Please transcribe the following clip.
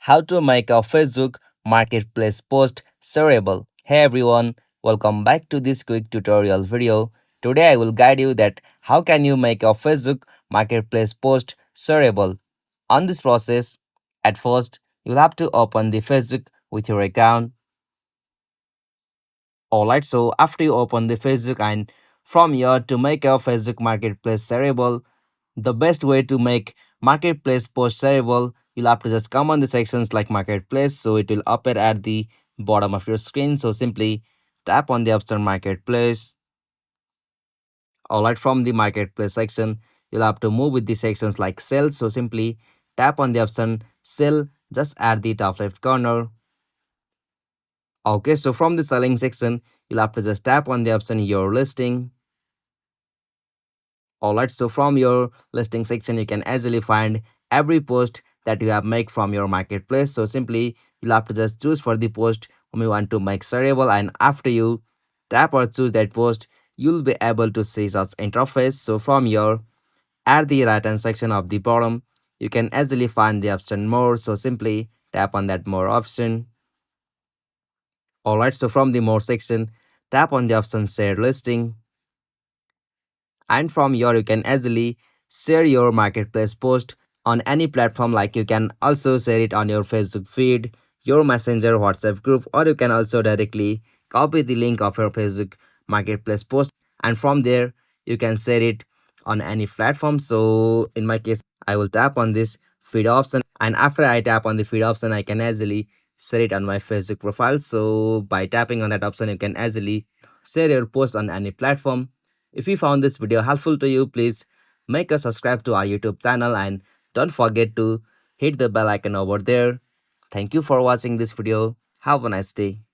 how to make a Facebook marketplace post shareable. Hey everyone, welcome back to this quick tutorial video. Today I will guide you that how can you make a Facebook marketplace post shareable. On this process, at first you'll have to open the Facebook with your account. Alright, so after you open the Facebook and from here to make a Facebook marketplace shareable, the best way to make marketplace post shareable, you'll have to just come on the sections like marketplace, so it will appear at the bottom of your screen. So simply tap on the option marketplace. Alright, from the marketplace section you'll have to move with the sections like sell, so simply tap on the option sell just at the top left corner. Okay, so from the selling section you'll have to just tap on the option your listing. Alright, so from your listing section, you can easily find every post that you have made from your marketplace. So simply, you'll have to just choose for the post whom you want to make shareable, and after you tap or choose that post, you'll be able to see such interface. So from your at the right hand section of the bottom, you can easily find the option more. So simply tap on that more option. Alright, so from the more section, tap on the option share listing. And from here you can easily share your marketplace post on any platform, like you can also share it on your Facebook feed, your messenger, WhatsApp group, or you can also directly copy the link of your Facebook marketplace post, and from there you can share it on any platform. So in my case I will tap on this feed option, and after I tap on the feed option I can easily share it on my Facebook profile. So by tapping on that option you can easily share your post on any platform. If you found this video helpful to you, please make a subscribe to our YouTube channel and don't forget to hit the bell icon over there. Thank you for watching this video. Have a nice day.